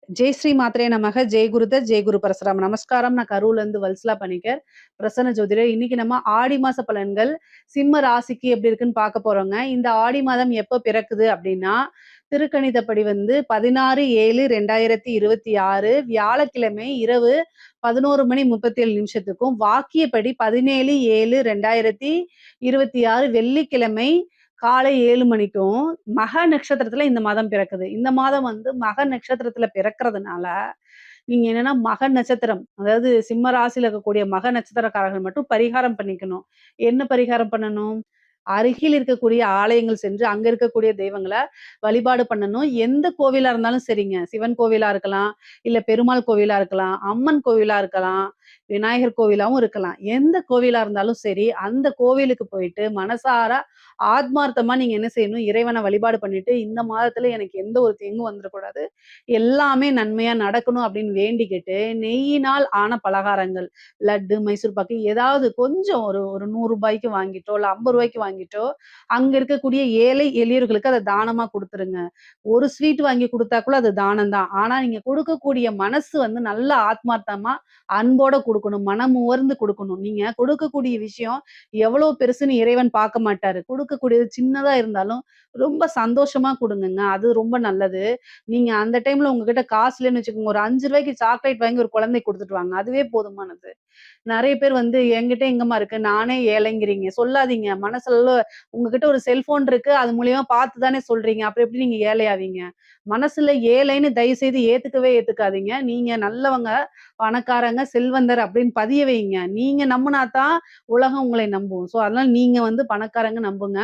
ஜெய் ஸ்ரீ மாத்ரே நமக, ஜெய் குருதத், ஜெய் குரு பரசுராம். நமஸ்காரம். நான் கரூர்லேருந்து வல்சலா பணிக்கர், பிரசன்ன ஜோதிடர். இன்னைக்கு நம்ம ஆடி மாச பலன்கள் சிம்ம ராசிக்கு எப்படி இருக்குன்னு பார்க்க போறோங்க. இந்த ஆடி மாதம் எப்ப பிறக்குது அப்படின்னா, திருக்கணிதப்படி 16/7/2026 வியாழக்கிழமை இரவு 11:37 வாக்கியப்படி 17/7/2026 வெள்ளிக்கிழமை காலை 7 மணிக்கும் மக நட்சத்திரத்துல இந்த மாதம் பிறக்குது. இந்த மாதம் மக நட்சத்திரத்துல பிறக்கிறதுனால, நீங்க என்னன்னா மக நட்சத்திரம், அதாவது சிம்ம ராசியில இருக்கக்கூடிய மக நட்சத்திரக்காரர்கள் மட்டும் பரிகாரம் பண்ணிக்கணும். என்ன பரிகாரம் பண்ணணும்? அருகில் இருக்கக்கூடிய ஆலயங்கள் சென்று அங்க இருக்கக்கூடிய தெய்வங்கள வழிபாடு பண்ணணும். எந்த கோவிலா இருந்தாலும் சரிங்க. சிவன் கோவிலா இருக்கலாம், இல்ல பெருமாள் கோவிலா இருக்கலாம், அம்மன் கோவிலா இருக்கலாம், விநாயகர் கோவிலாவும் இருக்கலாம். எந்த கோவிலா இருந்தாலும் சரி, அந்த கோவிலுக்கு போயிட்டு மனசார ஆத்மார்த்தமா நீங்க என்ன செய்யணும்? இறைவன வழிபாடு பண்ணிட்டு, இந்த மாதத்துல எனக்கு எந்த ஒரு தீங்கும் வந்துறக்கூடாது. எல்லாமே நன்மையா நடக்கணும் அப்படின்னு வேண்டிக்கிட்டு, நெய்யினால் ஆன பலகாரங்கள், லட்டு, மைசூர் பாக்கு ஏதாவது கொஞ்சம் ஒரு ஒரு ரூ. 100க்கு வாங்கிட்டோ, இல்ல ரூ. 50க்கு வாங்கிட்டோ, அங்க இருக்கக்கூடிய ஏழை எளியோர்களுக்கு அத தானமா குடுத்துருங்க. ஒரு ஸ்வீட் வாங்கி குடுத்தா கூட அது தானம் தான். ஆனா நீங்க குடுக்கக்கூடிய மனசு நல்ல ஆத்மார்த்தமா, அன்போட குடுக்கணும். மனமுவர்ந்து குடுக்கணும். நீங்க கொடுக்கக்கூடிய விஷயம் எவ்வளோ பெருசுன்னு இறைவன் பார்க்க மாட்டாரு. குடுக்கக்கூடியது சின்னதா இருந்தாலும் ரொம்ப சந்தோஷமா குடுங்கங்க. அது ரொம்ப நல்லது. நீங்க அந்த டைம்ல உங்ககிட்ட காசு இல்லன்னு வச்சுக்கோங்க, ஒரு ரூ. 5க்கு சாக்லேட் வாங்கி ஒரு குழந்தைக்கு குடுத்துட்டு வாங்க. அதுவே போதுமானது. நெறைய பேர் என்கிட்ட எங்கம்மா இருக்கு? நானே ஏழைங்கிறீங்க. சொல்லாதீங்க. மனசுல உங்ககிட்ட ஒரு செல்ஃபோன் இருக்கு. அது மூலியமா பார்த்து தானே சொல்றீங்க. அப்புறம் எப்படி நீங்க ஏழையாவீங்க? மனசுல ஏழைன்னு தயவு செய்து ஏத்துக்கவே ஏத்துக்காதீங்க. நீங்க நல்லவங்க, பணக்காரங்க, செல்வந்தர் அப்படின்னு பதிய வைங்க. நீங்க நம்புனா தான் உலகம் உங்களை நம்பும். அதனால நீங்க பணக்காரங்க நம்புங்க.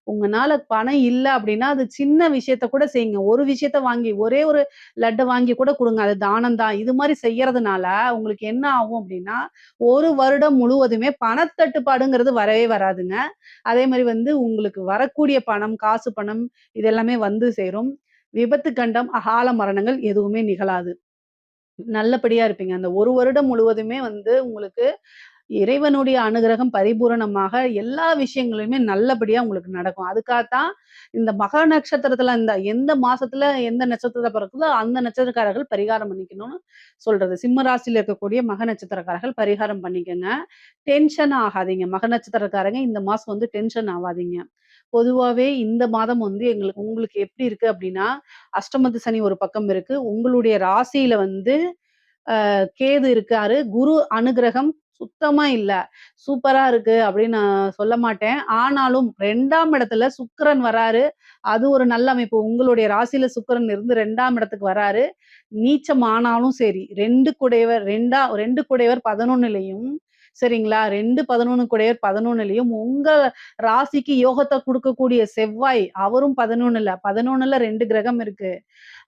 உங்கனால பணம் இல்ல அப்படின்னா, அது சின்ன விஷயத்த கூட செய்யுங்க. ஒரு விஷயத்த வாங்கி ஒரே ஒரு லட்ட வாங்கி கூட குடுங்க. அது தானம் தான். இது மாரி செய்யறதுனால உங்களுக்கு என்ன ஆகும் அப்படின்னா, 1 வருடம் முழுவதுமே பணத்தட்டுப்பாடுங்கிறது வரவே வராதுங்க. அதே மாரி உங்களுக்கு வரக்கூடிய பணம், காசு பணம் இது எல்லாமே வந்து சேரும். விபத்து கண்டம், அகால மரணங்கள் எதுவுமே நிகழாது. நல்லபடியா இருப்பீங்க. அந்த 1 வருடம் முழுவதுமே உங்களுக்கு இறைவனுடைய அனுகிரகம் பரிபூரணமாக எல்லா விஷயங்களுமே நல்லபடியா உங்களுக்கு நடக்கும். அதுக்காகத்தான் இந்த மக நட்சத்திரத்துல எந்த மாசத்துல எந்த நட்சத்திரத்துல பிறக்குதோ அந்த நட்சத்திரக்காரர்கள் பரிகாரம் பண்ணிக்கணும்னு சொல்றது. சிம்ம ராசியில இருக்கக்கூடிய மக நட்சத்திரக்காரர்கள் பரிகாரம் பண்ணிக்கங்க. டென்ஷன் ஆகாதீங்க. மக நட்சத்திரக்காரங்க இந்த மாசம் டென்ஷன் ஆவாதீங்க. பொதுவாவே இந்த மாதம் உங்களுக்கு எப்படி இருக்கு அப்படின்னா, அஷ்டமத்து சனி ஒரு பக்கம் இருக்கு. உங்களுடைய ராசியில கேது இருக்காரு. குரு அனுக்கிரகம் சுத்தமா இல்ல. சூப்பரா இருக்கு அப்படின்னு நான் சொல்ல மாட்டேன். ஆனாலும் 2ஆம் இடத்துல சுக்கிரன் வராரு. அது ஒரு நல்ல அமைப்பு. உங்களுடைய ராசியில சுக்கிரன் இருந்து 2ஆம் இடத்துக்கு வராரு. நீச்சம் ஆனாலும் சரி, 2 குடையவர் 2 குடையவர் 11லயும் சரிங்களா? 2, 11 குடையவர் 11லயும் உங்க ராசிக்கு யோகத்த குடுக்கக்கூடிய செவ்வாய், அவரும் 11ல 11ல 2 கிரகம் இருக்கு.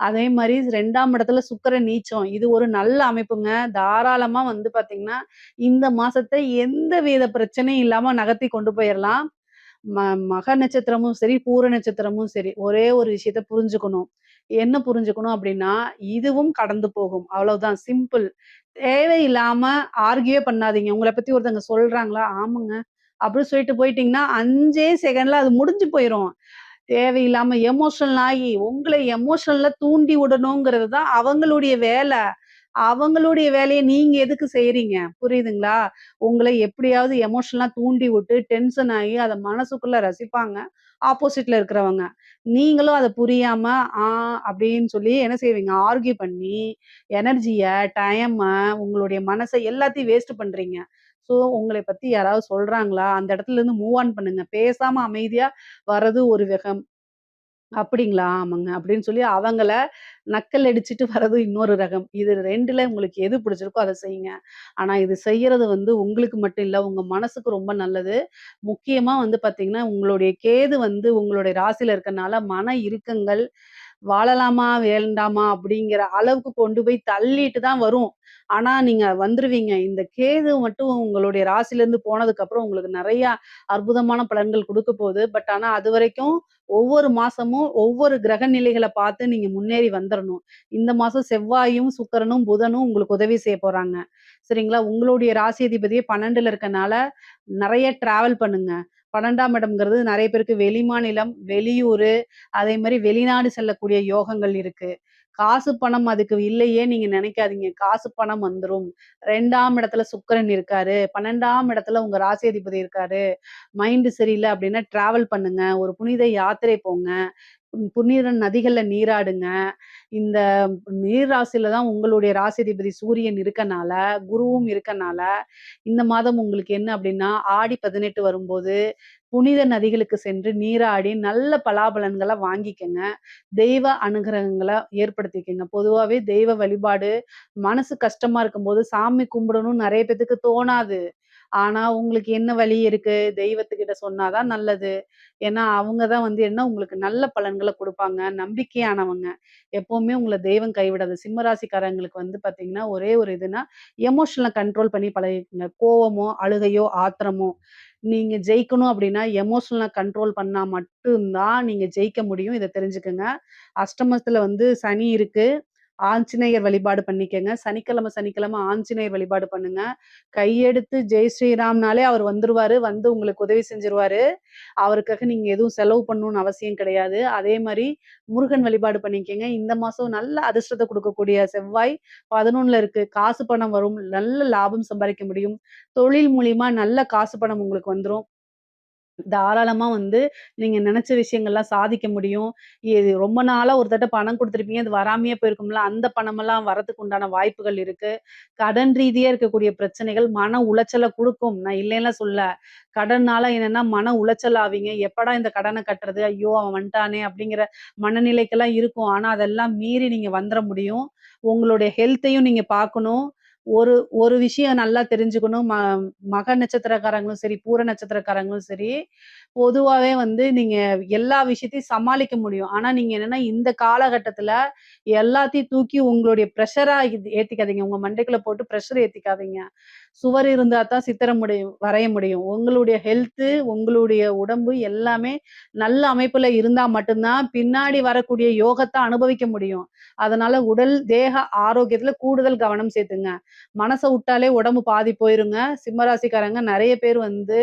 அதே மாரி 2ஆம் இடத்துல சுக்கிரன் நீச்சம். இது ஒரு நல்ல அமைப்புங்க. தாராளமா பார்த்தீங்கன்னா, இந்த மாசத்த எந்தவித பிரச்சனையும் இல்லாம நகர்த்தி கொண்டு போயிரலாம். ம மக நட்சத்திரமும் சரி, பூர நட்சத்திரமும் சரி, ஒரே ஒரு விஷயத்த புரிஞ்சுக்கணும். என்ன புரிஞ்சுக்கணும் அப்டின்னா, இதுவும் கடந்து போகும். அவ்வளவுதான் சிம்பிள். தேவையில்லாம ஆர்கியூவே பண்ணாதீங்க. உங்கள பத்தி ஒருத்தவங்க சொல்றாங்களா? ஆமாங்க. அப்டின்னு சொல்லிட்டு போயிட்டீங்கன்னா, 5 செகண்ட்ல அது முடிஞ்சு போயிரும். தேவையில்லாம எமோஷனல் ஆகி, உங்கள எமோஷனலா தூண்டி விடணுங்கிறது தான் அவங்களுடைய வேல. அவங்களுடைய வேலைய நீங்க எதுக்கு செய்றீங்க? புரியுதுங்களா? உங்கள எப்படியாவது எமோஷனலா தூண்டி விட்டு, டென்ஷன் ஆகி, அத மனசுக்குள்ள ரசிப்பாங்க. ஆப்போசிட்ல இருக்கிறவங்க. நீங்களும் அத புரியாம, ஆ அப்படின்னு சொல்லி என்ன செய்வீங்க? ஆர்க்யூ பண்ணி, எனர்ஜிய, டைம, உங்களுடைய மனச எல்லாத்தையும் வேஸ்ட் பண்றீங்க. உங்கள பத்தி யாராவது சொல்றாங்களா? அந்த இடத்துல இருந்து மூவ் ஆன் பண்ணுங்க. பேசாம அமைதியா வர்றது ஒரு ரகம். அப்படிங்களா? ஆமாங்க. அப்படின்னு சொல்லி அவங்கள நக்கல் அடிச்சுட்டு வர்றது இன்னொரு ரகம். இது 2ல உங்களுக்கு எது பிடிச்சிருக்கோ அத செய்யுங்க. ஆனா இது செய்யறது உங்களுக்கு மட்டும் இல்ல, உங்க மனசுக்கு ரொம்ப நல்லது. முக்கியமா பார்த்தீங்கன்னா, உங்களுடைய கேது உங்களுடைய ராசியில இருக்கனால மன இறுக்கங்கள், வாழலாமா? வேண்டாமா? அப்படிங்கிற அளவுக்கு கொண்டு போய் தள்ளிட்டு தான் வரும். ஆனா நீங்க வந்துருவீங்க. இந்த கேது மட்டும் உங்களுடைய ராசியிலருந்து போனதுக்கப்புறம் உங்களுக்கு நெறைய அற்புதமான பலன்கள் குடுக்க போது. ஆனா அதுவரைக்கும் ஒவ்வொரு மாசமும் ஒவ்வொரு கிரக நிலைகள பார்த்து நீங்க முன்னேறி வந்துரணும். இந்த மாசம் செவ்வாயும், சுக்கிரனும், புதனும் உங்களுக்கு உதவி செய்ய போறாங்க. சரிங்களா? உங்களுடைய ராசி அதிபதியே 12ல இருக்கனால நெறைய டிராவல் பண்ணுங்க. 12ஆம் இடம்ங்கிறது நெறைய பேருக்கு வெளிமாநிலம், வெளியூரு, அதே மாரி வெளிநாடு செல்லக்கூடிய யோகங்கள் இருக்கு. காசு, பணம் அதுக்கு இல்லையே நீங்க நெனைக்காதீங்க. காசு, பணம் வந்துரும். 2ஆம் இடத்துல சுக்கிரன் இருக்காரு. 12ஆம் இடத்துல உங்க ராசி அதிபதி இருக்காரு. மைண்ட் சரியில்ல அப்டின்னா டிராவல் பண்ணுங்க. ஒரு புனித யாத்திரை போங்க. புனித நதிகள்ல நீராடுங்க. இந்த நீர் ராசியில தான் உங்களுடைய ராசிதிபதி சூரியன் இருக்கனால, குருவும் இருக்கனால, இந்த மாதம் உங்களுக்கு என்ன அப்டின்னா, ஆடி 18 வரும்போது, புனித நதிகளுக்கு சென்று நீராடி நல்ல பலாபலன்கள வாங்கிக்கங்க. தெய்வ அனுகிரகங்கள ஏற்படுத்திக்கங்க. பொதுவாவே தெய்வ வழிபாடு, மனசு கஷ்டமா இருக்கும்போது சாமி கும்பிடணும்னு நெறைய பேத்துக்கு தோணாது. ஆனா, உங்களுக்கு என்ன வழி இருக்கு? தெய்வத்துக்கிட்ட சொன்னா தான் நல்லது. ஏன்னா, அவங்க தான் வந்து என்ன உங்களுக்கு நல்ல பலன்கள குடுப்பாங்க. நம்பிக்கையானவங்க. எப்பவுமே உங்கள தெய்வம் கைவிடாது. சிம்ம ராசிக்காரங்களுக்கு வந்து பார்த்தீங்கன்னா, ஒரே ஒரு இதுன்னா, எமோஷனல கண்ட்ரோல் பண்ணி பழகிக்கங்க. கோவமோ, அழுகையோ, ஆத்திரமோ, நீங்க ஜெயிக்கணும் அப்டின்னா, எமோஷனல கண்ட்ரோல் பண்ணா மட்டும் தான் நீங்க ஜெயிக்க முடியும். இத தெரிஞ்சுக்கங்க. அஷ்டமத்துல வந்து சனி இருக்கு. ஆஞ்சநேயர் வழிபாடு பண்ணிக்கங்க. சனிக்கிழமை, சனிக்கிழமை ஆஞ்சநேயர் வழிபாடு பண்ணுங்க. கையெடுத்து ஜெய் ஸ்ரீராம்னாலே அவர் வந்துருவாரு. வந்து உங்களுக்கு உதவி செஞ்சுருவாரு. அவருக்காக நீங்க எதுவும் செலவு பண்ணணும்னு அவசியம் கிடையாது. அதே மாரி முருகன் வழிபாடு பண்ணிக்கங்க. இந்த மாசம் நல்ல அதிர்ஷ்டத்த குடுக்கக்கூடிய செவ்வாய் 11ல இருக்கு. காசு பணம் வரும். நல்ல லாபம் சம்பாரிக்க முடியும். தொழில் மூலியமா நல்ல காசு பணம் உங்களுக்கு வந்துரும். தாராளமா வந்து நீங்க நெனச்ச விஷயங்கள்லாம் சாதிக்க முடியும். இது ரொம்ப நாளா ஒரு தட்ட பணம் குடுத்துருப்பீங்க. அது வராமயே போயிருக்கும்ல. அந்த பணமெல்லாம் வரதுக்கு உண்டான வாய்ப்புகள் இருக்கு. கடன் ரீதியா இருக்கக்கூடிய பிரச்சனைகள் மன உளைச்சல குடுக்கும். நான் இல்லைன்னுலாம் சொல்லல. கடன்னால என்னன்னா மன உளைச்சல் ஆவீங்க. எப்படா இந்த கடன கட்டுறது? ஐயோ! அவன் வந்துட்டானே! அப்படிங்கிற மனநிலைக்கெல்லாம் இருக்கும். ஆனா, அதெல்லாம் மீறி நீங்க வந்துர முடியும். உங்களுடைய ஹெல்த்தையும் நீங்க பார்க்கணும். ஒரு ஒரு விஷயம் நல்லா தெரிஞ்சுக்கணும். மக நட்சத்திரக்காரங்களும் சரி, பூர நட்சத்திரக்காரங்களும் சரி, பொதுவாவே வந்து நீங்க எல்லா விஷயத்தையும் சமாளிக்க முடியும். ஆனா, நீங்க என்னன்னா இந்த காலகட்டத்தில எல்லாத்தையும் தூக்கி உங்களுடைய பிரஷரா ஏத்திக்காதீங்க. உங்க மண்டைக்குள்ள போட்டு பிரஷர் ஏத்திக்காதீங்க. சுவர் இருந்தா தான் சித்திரம் வரைய முடியும். உங்களுடைய ஹெல்த்து, உங்களுடைய உடம்பு எல்லாமே நல்ல அமைப்புல இருந்தா மட்டும் தான் பின்னாடி வரக்கூடிய யோகத்த அனுபவிக்க முடியும். அதனால உடல், தேக ஆரோக்கியத்துல கூடுதல் கவனம் செலுத்துங்க. மனச உட்டாலே உடம்பு பாதி போயிருங்க. சிம்ம ராசிக்காரங்க நெறைய பேர் வந்து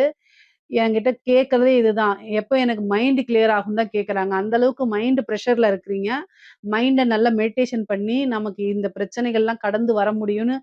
என்கிட்ட கேட்கறதே இதுதான். எப்ப எனக்கு மைண்ட் கிளியர் ஆகும்னு தான் கேட்கறாங்க. அந்த அளவுக்கு மைண்ட் பிரஷர்ல இருக்கிறீங்க. மைண்ட நல்லா மெடிடேஷன் பண்ணி, நமக்கு இந்த பிரச்சனைகள்லாம் கடந்து வர முடியும்னு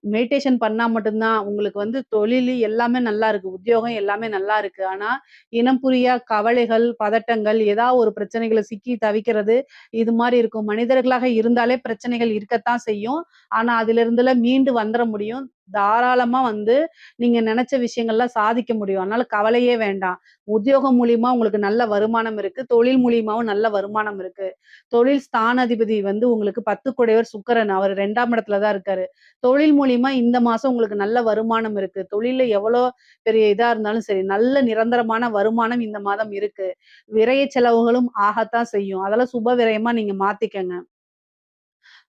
மெடிடேஷன் பண்ணா மட்டும் தான் உங்களுக்கு வந்து தொழிலு எல்லாமே நல்லா இருக்கு. உத்தியோகம் எல்லாமே நல்லா இருக்கு. ஆனா, இனம் புரியா கவலைகள், பதட்டங்கள், ஒரு பிரச்சனைகள சிக்கி தவிக்கிறது, இது மாரி இருக்கும். மனிதர்களாக இருந்தாலே பிரச்சனைகள் இருக்கத்தான் செய்யும். ஆனா, அதிலிருந்துலாம் மீண்டு வந்துர முடியும். தாராளமா வந்து நீங்க நெனச்ச விஷயங்கள்லாம் சாதிக்க முடியும். அதனால கவலையே வேண்டாம். உத்தியோகம் மூலியமா உங்களுக்கு நல்ல வருமானம் இருக்கு. தொழில் மூலியமாவும் நல்ல வருமானம் இருக்கு. தொழில் ஸ்தானாதிபதி வந்து உங்களுக்கு 10 குடையவர் சுக்கிரன். அவரு 2ஆம் இடத்துல தான் இருக்காரு. தொழில் மூலியமா இந்த மாசம் உங்களுக்கு நல்ல வருமானம் இருக்கு. தொழில்ல எவ்வளோ பெரிய இதா இருந்தாலும் சரி, நல்ல நிரந்தரமான வருமானம் இந்த மாதம் இருக்கு. விரய செலவுகளும் ஆகத்தான் செய்யும். அதெல்லாம் சுப விரயமா நீங்க மாத்திக்கங்க.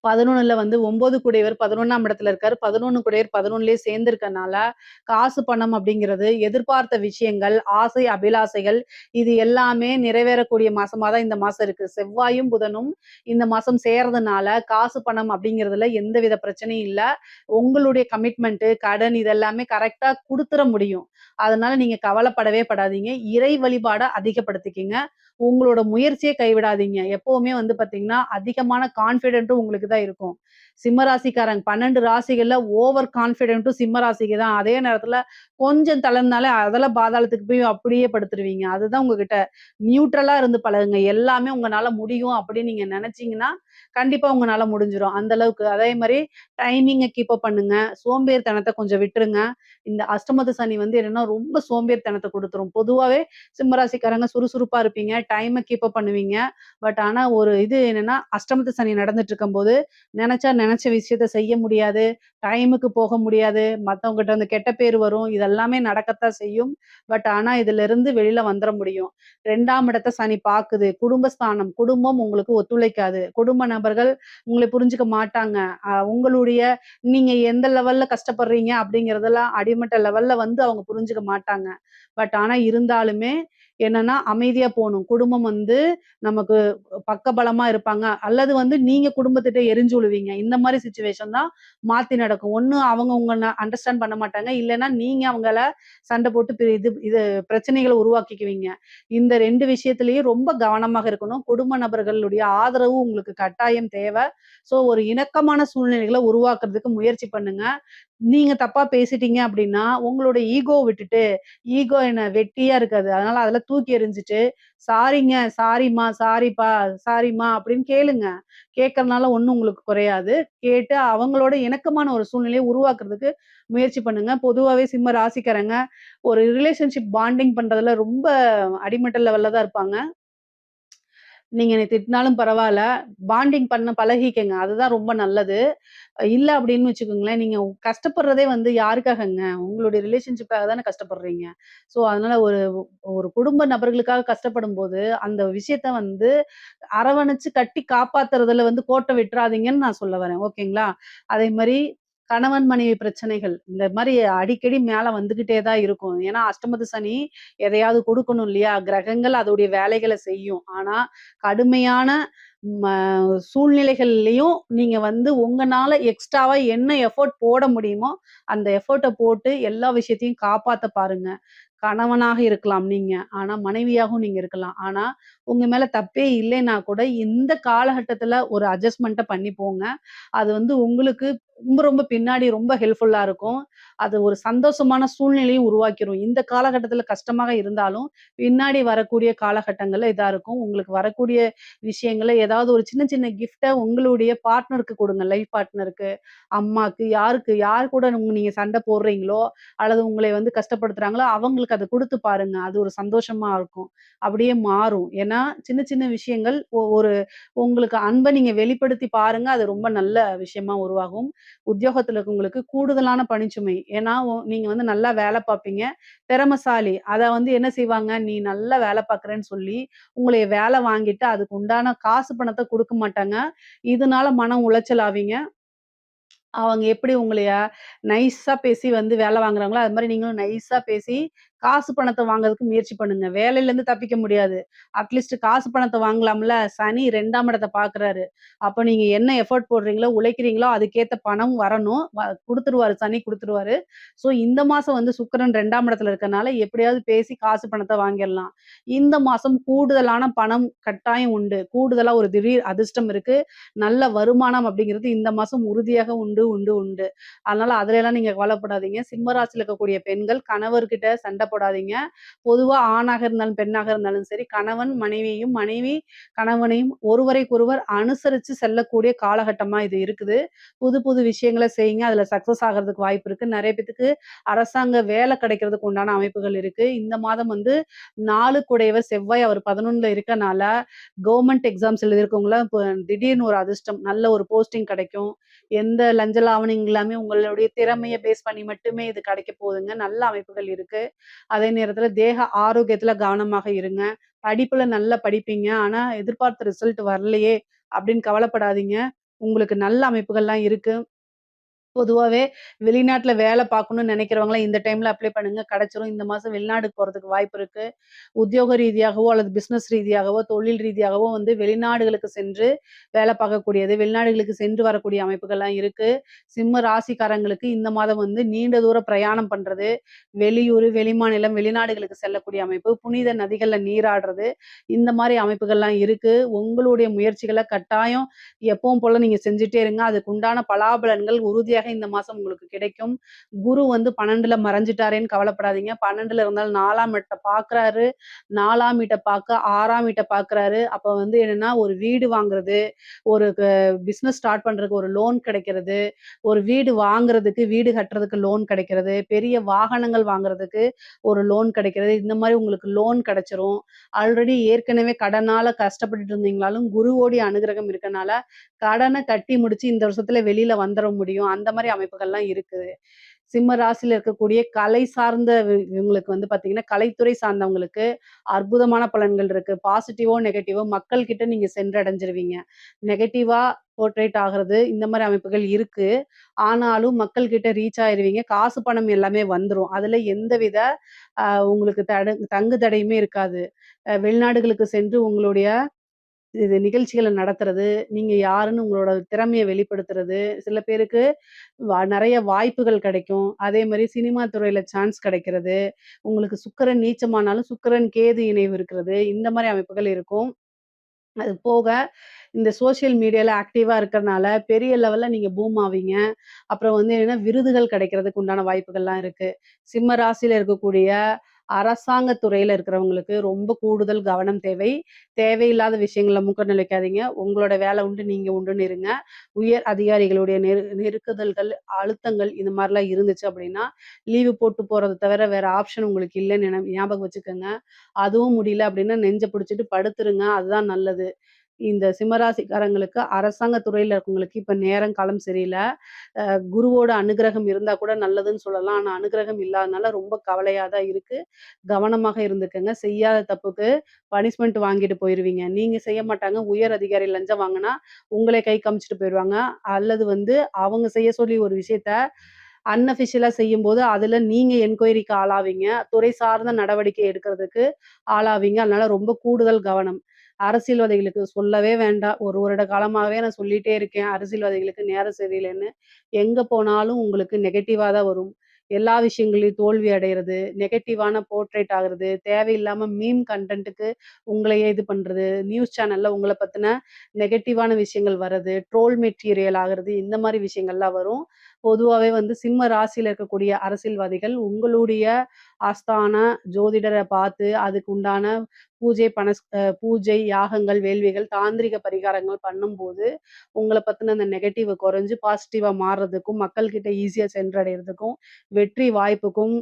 11ல வந்து 9 கூடையவர் 11ஆம் இடத்துல இருக்காரு. 11 கூடையவர் 11லயே சேர்ந்திருக்கனால, காசு, பணம் அப்படிங்கிறது எதிர்பார்த்த விஷயங்கள், ஆசை, அபிலாசைகள் இது எல்லாமே நிறைவேறக்கூடிய மாசமா தான் இந்த மாசம் இருக்கு. செவ்வாயும், புதனும் இந்த மாசம் சேர்றதுனால, காசு, பணம் அப்படிங்கிறதுல எந்தவித பிரச்சனையும் இல்ல. உங்களுடைய கமிட்மெண்ட், கடன் இதெல்லாமே கரெக்ட்டா குடுத்துற முடியும். அதனால நீங்க கவலைப்படவே படாதீங்க. இறை வழிபாட அதிகப்படுத்திக்கங்க. உங்களோட முயற்சிய கைவிடாதீங்க. எப்பவுமே வந்து பார்த்தீங்கன்னா, அதிகமான கான்ஃபிடென்ட்டும் உங்களுக்கு தான் இருக்கும். சிம்ம ராசிக்காரங்க 12 ராசிகள்ல ஓவர் கான்ஃபிடென்ட்டும் சிம்ம ராசிக்கு தான். அதே நேரத்துல கொஞ்சம் தளர்ந்தாலே அதெல்லாம் பாதாளத்துக்கு போய் அப்படியே படுத்துருவீங்க. அதுதான் உங்ககிட்ட நியூட்ரலா இருந்து பழகுங்க. எல்லாமே உங்கனால முடியும் அப்படின்னு நீங்க நெனச்சீங்கன்னா, கண்டிப்பா உங்கனால முடிஞ்சிரும். அந்த அளவுக்கு. அதே மாரி டைமிங்க கீப் அப் பண்ணுங்க. சோம்பேறித்தனத்த கொஞ்சம் விட்டுருங்க. இந்த அஷ்டமத்து சனி வந்து என்னன்னா, ரொம்ப சோம்பேறித்தனத்த குடுத்துரும். பொதுவாவே சிம்ம ராசிக்காரங்க சுறுசுறுப்பா இருப்பீங்க. டைம கீப் அப் பண்ணுவீங்க. பட் ஆனா ஒரு இது என்னன்னா, அஷ்டமத்து சனி நடந்துட்டு இருக்கும்போது, நெனச்சா நெனச்ச விஷயத்த செய்ய முடியாது. டைமுக்கு போக முடியாது. மத்தவங்ககிட்ட இருந்து கெட்ட பேர் வரும். இதெல்லாமே நடக்கத்தான் செய்யும். பட் ஆனா இதிலிருந்து வெளில வந்துர முடியும். 2ஆம் இடத்த சனி பாக்குது. குடும்பஸ்தானம். குடும்பம் உங்களுக்கு ஒத்துழைக்காது. குடும்ப நபர்கள் உங்கள புரிஞ்சுக்க மாட்டாங்க. உங்களுடைய நீங்க எந்த லெவல்ல கஷ்டப்படுறீங்க அப்படிங்கிறதெல்லாம் அடிமட்ட லெவல்ல வந்து அவங்க புரிஞ்சுக்க மாட்டாங்க. பட் ஆனா இருந்தாலுமே, என்னன்னா அமைதியா போணும். குடும்பம் வந்து நமக்கு பக்கபலமா இருப்பாங்க. அல்லது வந்து நீங்க குடும்பத்திட்ட எரிஞ்சு விழுவீங்க. இந்த மாரி சிச்சுவேஷன் தான் மாத்தி நடக்கும். ஒண்ணு அவங்க உங்கள அண்டர்ஸ்டாண்ட் பண்ண மாட்டாங்க. இல்லன்னா நீங்க அவங்கள சண்ட போட்டு இது பிரச்சனைகள உருவாக்கிக்குவீங்க. இந்த 2 விஷயத்திலயும் ரொம்ப கவனமாக இருக்கணும். குடும்ப நபர்களுடைய ஆதரவு உங்களுக்கு கட்டாயம் தேவ. ஸோ ஒரு இணக்கமான சூழ்நிலைகள உருவாக்குறதுக்கு முயற்சி பண்ணுங்க. நீங்க தப்பா பேசிட்டீங்க அப்டின்னா, உங்களோட ஈகோவ விட்டுட்டு, ஈகோ என்ன வெட்டியா இருக்காது. அதனால அதெல்லாம் தூக்கி எறிஞ்சுட்டு, "சாரிங்க, சாரிம்மா, சாரிப்பா, சாரிம்மா" அப்படின்னு கேளுங்க. கேட்கறனால ஒண்ணும் உங்களுக்கு குறையாது. கேட்டு அவங்களோட இணக்கமான ஒரு சூழ்நிலைய உருவாக்குறதுக்கு முயற்சி பண்ணுங்க. பொதுவாவே சிம்ம ராசிக்காரங்க ஒரு ரிலேஷன்ஷிப் பாண்டிங் பண்றதுல ரொம்ப அடிமட்ட லெவல்ல தான் இருப்பாங்க. நீங்க என்னை திட்டினாலும் பரவால்ல. பாண்டிங் பண்ண பழகிக்கங்க. அதுதான் ரொம்ப நல்லது. இல்ல அப்படின்னு வச்சுக்கோங்களேன், நீங்க கஷ்டப்படுறதே வந்து யாருக்காகங்க? உங்களுடைய ரிலேஷன்ஷிப்காக தானே கஷ்டப்படுறீங்க. ஸோ, அதனால ஒரு ஒரு குடும்ப நபர்களுக்காக கஷ்டப்படும்போது, அந்த விஷயத்த வந்து அரவணைச்சு கட்டி காப்பாத்துறதுல வந்து கோட்ட விட்டுறாதீங்கன்னு நான் சொல்ல வரேன். ஓகேங்களா? அதே மாரி கணவன் மனைவி பிரச்சனைகள், இந்த மாரி அடிக்கடி மேல வந்துகிட்டே தான் இருக்கும். ஏன்னா, அஷ்டமத்து சனி எதையாவது குடுக்கணும் இல்லையா? கிரகங்கள் அதோடைய வேலைகள செய்யும். ஆனா, கடுமையான ம சூழ்நிலைகள்லயும் நீங்க வந்து உங்கனால எக்ஸ்ட்ராவா என்ன எஃபோர்ட் போட முடியுமோ, அந்த எஃபோர்ட்ட போட்டு எல்லா விஷயத்தையும் காப்பாத்த பாருங்க. கணவனாக இருக்கலாம் நீங்க. ஆனா, மனைவியாகவும் நீங்க இருக்கலாம். ஆனா, உங்க மேல தப்பே இல்லைன்னா கூட, இந்த காலகட்டத்தில ஒரு அட்ஜஸ்ட்மென்ட்ட பண்ணி போங்க. அது வந்து உங்களுக்கு ரொம்ப ரொம்ப பின்னாடி ரொம்ப ஹெல்ப்ஃபுல்லா இருக்கும். அது ஒரு சந்தோஷமான சூழ்நிலையும் உருவாக்கிரும். இந்த காலகட்டத்தில கஷ்டமாக இருந்தாலும், பின்னாடி வரக்கூடிய காலகட்டங்கள்ல இதா இருக்கும். உங்களுக்கு வரக்கூடிய விஷயங்கள ஏதாவது ஒரு சின்ன சின்ன கிஃப்ட்ட உங்களுடைய பார்ட்னருக்கு குடுங்க. லைஃப் பார்ட்னருக்கு, அம்மாக்கு, யார் கூட நீங்க சண்ட போடுறீங்களோ, அல்லது உங்களை வந்து கஷ்டப்படுத்துறாங்களோ, அவங்களுக்கு அத குடுத்து பாருங்க. அது ஒரு சந்தோஷமா இருக்கும். அப்படியே மாறும். ஏன்னா, சின்ன சின்ன விஷயங்கள் ஒரு உங்களுக்கு அன்ப நீங்க வெளிப்படுத்தி பாருங்க. அது ரொம்ப நல்ல விஷயமா உருவாகும். உத்தியோகத்துல இருக்கவங்களுக்கு கூடுதலான பணிச்சுமை. ஏன்னா, நீங்க வந்து நல்லா வேல பார்ப்பீங்க. திறமைசாலி. அத வந்து என்ன செய்வாங்க, "நீ நல்லா வேல பார்க்குறன்னு" சொல்லி உங்களைய வேல வாங்கிட்டு, அதுக்கு உண்டான காசு பணத்த குடுக்க மாட்டாங்க. இதனால மன உளைச்சல் ஆவீங்க. அவங்க எப்படி உங்களைய நைஸா பேசி வந்து வேலை வாங்குறாங்களோ, அது மாரி நீங்களும் நைஸா பேசி, காசு பணத்த வாங்குறதுக்கு முயற்சி பண்ணுங்க. வேலையிலேருந்து தப்பிக்க முடியாது. அட்லீஸ்ட் காசு பணத்த வாங்கலாம்ல. சனி 2ஆம் இடத்த பார்க்குறாரு. அப்ப நீங்க என்ன எஃபோர்ட் போடுறீங்களோ, உழைக்கிறீங்களோ, அதுக்கேத்த பணம் வரணும். குடுத்துருவாரு. சனி குடுத்துருவாரு. ஸோ இந்த மாசம் வந்து சுக்கிரன் 2ஆம் இடத்துல இருக்கனால, எப்படியாவது பேசி காசு பணத்த வாங்கிரலாம். இந்த மாசம் கூடுதலான பணம் கட்டாயம் உண்டு. கூடுதலா ஒரு திடீர் அதிர்ஷ்டம் இருக்கு. நல்ல வருமானம் அப்படிங்கிறது இந்த மாசம் உறுதியாக உண்டு, உண்டு, உண்டு. அதனால அதுலலாம் நீங்க கவலைப்படாதீங்க. சிம்ம ராசியில இருக்கக்கூடிய பெண்கள் கணவர்கிட்ட சண்டை போடாதீங்க. பொதுவா ஆணாக இருந்தாலும், பெண்ணாக இருந்தாலும் சரி, கணவன் மனைவியையும், மனைவி கணவனையும் ஒருவரைக்கொருவர் அனுசரிச்சு செல்லக்கூடிய காலகட்டமா இது இருக்குது. புது புது விஷயங்கள செய்யுங்க. அதுல சக்சஸ் ஆகுறதுக்கு வாய்ப்பு இருக்கு. நெறைய பேத்துக்கு அரசாங்க வேலை கிடைக்கிறதுக்கு உண்டான அமைப்புகள் இருக்கு. இந்த மாதம் வந்து 4 குடையவர் செவ்வாய் அவர் 11ல இருக்கனால, கவர்மெண்ட் எக்ஸாம்ஸ் எழுதியிருக்கவங்கலாம் இப்ப திடீர்னு ஒரு அதிர்ஷ்டம். நல்ல ஒரு போஸ்டிங் கிடைக்கும். எந்த லஞ்ச லாவணியம் இல்லாம உங்களுடைய திறமைய பேஸ் பண்ணி மட்டுமே இது கிடைக்க போகுதுங்க. நல்ல அமைப்புகள் இருக்கு. அதே நேரத்தில தேக ஆரோக்கியத்தில கவனமாக இருங்க. படிப்புல நல்லா படிப்பீங்க. ஆனா எதிர்பார்த்த ரிசல்ட் வரலையே! அப்படின்னு கவலைப்படாதீங்க. உங்களுக்கு நல்ல அமைப்புகள்லாம் இருக்கு. பொதுவாவே வெளிநாட்ல வேல பார்க்கணும்னு நெனைக்கிறவங்கலாம் இந்த டைம்ல அப்ளை பண்ணுங்க. கிடைச்சிரும். இந்த மாசம் வெளிநாடுக்கு போறதுக்கு வாய்ப்பு இருக்கு. உத்தியோக ரீதியாகவோ, அல்லது பிசினஸ் ரீதியாகவோ, தொழில் ரீதியாகவோ வந்து வெளிநாடுகளுக்கு சென்று வேலை பார்க்கக்கூடியது, வெளிநாடுகளுக்கு சென்று வரக்கூடிய அமைப்புகள்லாம் இருக்கு. சிம்ம ராசிக்காரங்களுக்கு இந்த மாதம் வந்து நீண்ட தூர பிரயாணம் பண்றது, வெளியூரு, வெளிமாநிலம், வெளிநாடுகளுக்கு செல்லக்கூடிய அமைப்பு, புனித நதிகள்ல நீராடுறது, இந்த மாரி அமைப்புகள்லாம் இருக்கு. உங்களுடைய முயற்சிகள கட்டாயம் எப்பவும் போல நீங்க செஞ்சுட்டே இருங்க. அதுக்கு உண்டான பலாபலன்கள் உறுதியாக இந்த மாசம் உங்களுக்கு கிடைக்கும். குரு வந்து 12ல மறைஞ்சுட்டாரேன்னு கவலைப்படாதீங்க. 12ல இருந்தாலும் 4ஆம் இடத்த பார்க்குறாரு. 4ஆம் வீட்ட பார்க்க 6ஆம் வீட்ட பார்க்குறாரு. அப்ப வந்து என்னன்னா, ஒரு வீடு வாங்குறது, ஒரு பிசினஸ் ஸ்டார்ட் பண்றதுக்கு ஒரு லோன் கிடைக்கிறது, ஒரு வீடு வாங்குறதுக்கு, வீடு கட்டுறதுக்கு லோன் கிடைக்கிறது, பெரிய வாகனங்கள் வாங்குறதுக்கு ஒரு லோன் கிடைக்கிறது. இந்த மாரி உங்களுக்கு லோன் கிடைச்சிரும். ஆல்ரெடி ஏற்கனவே கடனால கஷ்டப்பட்டுட்டு இருந்தீங்கனாலும், குருவோடைய அனுகிரகம் இருக்கனால, கடன கட்டி முடிச்சு இந்த வருஷத்துல வெளில வந்துர முடியும். அந்த மாரி அமைப்புகள்லாம் இருக்குது. சிம்ம ராசியில இருக்கக்கூடிய கலை சார்ந்த இவங்களுக்கு வந்து பார்த்தீங்கன்னா, கலைத்துறை சார்ந்தவங்களுக்கு அற்புதமான பலன்கள் இருக்கு. பாசிட்டிவோ, நெகட்டிவோ மக்கள் கிட்ட நீங்க சென்றடைஞ்சிருவீங்க. நெகட்டிவா போர்ட்ரேட் ஆகுறது இந்த மாரி அமைப்புகள் இருக்கு. ஆனாலும் மக்கள் கிட்ட ரீச் ஆயிருவீங்க. காசு, பணம் எல்லாமே வந்துரும். அதுல எந்தவித உங்களுக்கு தங்கு தடையுமே இருக்காது. வெளிநாடுகளுக்கு சென்று உங்களுடைய இது நிகழ்ச்சிகள நடத்துறது, நீங்க யாருன்னு உங்களோட திறமைய வெளிப்படுத்துறது, சில பேருக்கு நெறைய வாய்ப்புகள் கிடைக்கும். அதே மாரி சினிமா துறையில சான்ஸ் கிடைக்கிறது, உங்களுக்கு சுக்கிரன் நீச்சமானாலும் சுக்கிரன், கேது இணைவு இருக்கிறது, இந்த மாரி அமைப்புகள் இருக்கும். அது போக, இந்த சோசியல் மீடியால ஆக்டிவா இருக்கறனால, பெரிய லெவல்ல நீங்க பூம் ஆவீங்க. அப்புறம் வந்து என்னன்னா, விருதுகள் கிடைக்கிறதுக்கு உண்டான வாய்ப்புகள்லாம் இருக்கு. சிம்ம ராசியில இருக்கக்கூடிய அரசாங்க துறையில இருக்கிறவங்களுக்கு ரொம்ப கூடுதல் கவனம் தேவை. தேவையில்லாத விஷயங்கள்ல மூக்க நுழைக்காதீங்க. உங்களோட வேலை உண்டு, நீங்க உண்டுன்னு இருங்க. உயர் அதிகாரிகளுடைய நெருக்குதல்கள், அழுத்தங்கள் இந்த மாரிலாம் இருந்துச்சு அப்படின்னா, லீவு போட்டு போறத தவிர வேற ஆப்ஷன் உங்களுக்கு இல்லன்னு ஞாபகம் வச்சுக்கங்க. அதுவும் முடியல அப்படின்னா, நெஞ்ச பிடிச்சுட்டு படுத்துருங்க. அதுதான் நல்லது. இந்த சிம்மராசிக்காரங்களுக்கு அரசாங்க துறையில இருக்கவங்களுக்கு இப்ப நேரம் காலம் சரியில்ல. குருவோட அனுக்கிரகம் இருந்தா கூட நல்லதுன்னு சொல்லலாம். ஆனா அனுக்கிரகம் இல்லாதனால ரொம்ப கவலையா தான் இருக்கு. கவனமாக இருந்துக்கங்க. செய்யாத தப்புக்கு பனிஷ்மென்ட் வாங்கிட்டு போயிருவீங்க. நீங்க செய்ய மாட்டாங்க. உயர் அதிகாரி லஞ்சம் வாங்குனா, உங்கள கை காமிச்சுட்டு போயிருவாங்க. அல்லது வந்து அவங்க செய்ய சொல்லி ஒரு விஷயத்த அன்அஃபிஷியலா செய்யும்போது, அதுல நீங்க என்கொயரிக்கு ஆளாவீங்க. துறை சார்ந்த நடவடிக்கை எடுக்கிறதுக்கு ஆளாவீங்க. அதனால ரொம்ப கூடுதல் கவனம். அரசியல்வாதிகளுக்கு சொல்லவே வேண்டாம். 1 வருட காலமாவே நான் சொல்லிட்டே இருக்கேன். அரசியல்வாதிகளுக்கு நேரம் சரியில்லன்னு. எங்க போனாலும் உங்களுக்கு நெகட்டிவா தான் வரும். எல்லா விஷயங்கள்லயும் தோல்வி அடையறது, நெகட்டிவான போர்ட்ரேட் ஆகுறது, தேவையில்லாம மீம் கன்டென்ட்க்கு உங்களையே இது பண்றது, நியூஸ் சேனல்ல உங்கள பத்தின நெகட்டிவான விஷயங்கள் வர்றது, ட்ரோல் மெட்டீரியல் ஆகுறது, இந்த மாரி விஷயங்கள்லாம் வரும். பொதுவாவே வந்து சிம்ம ராசியில இருக்கக்கூடிய அரசியல்வாதிகள் உங்களுடைய ஆஸ்தான ஜோதிடர பார்த்து அதுக்கு உண்டான பூஜை, யாகங்கள், வேள்விகள், தாந்திரிக பரிகாரங்கள் பண்ணும்போது, உங்கள பத்தின அந்த நெகட்டிவ் குறைஞ்சு பாசிட்டிவா மாறுறதுக்கும், மக்கள் கிட்ட ஈஸியா சென்றடையறதுக்கும், வெற்றி வாய்ப்புக்கும்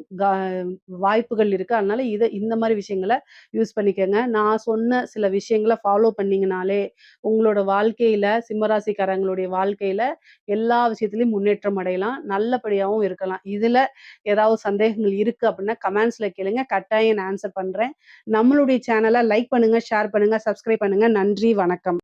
வாய்ப்புகள் இருக்கு. அதனால இந்த மாரி விஷயங்கள யூஸ் பண்ணிக்கங்க. நான் சொன்ன சில விஷயங்கள ஃபாலோ பண்ணீங்கனாலே, உங்களோட வாழ்க்கையில சிம்மராசிக்காரங்களுடைய வாழ்க்கையில எல்லா விஷயத்திலயும் முன்னேற்றம் அடையலாம். நல்லபடியாவும் இருக்கலாம். இதுல ஏதாவது சந்தேகங்கள் இருக்கு அப்படின்னா, கமெண்ட்ஸ்ல கேளுங்க. கட்டாயம் நான் ஆன்ஸர் பண்றேன். நம்மளுடைய சேனல லைக் பண்ணுங்க, ஷேர் பண்ணுங்க, சப்ஸ்கிரைப் பண்ணுங்க. நன்றி, வணக்கம்.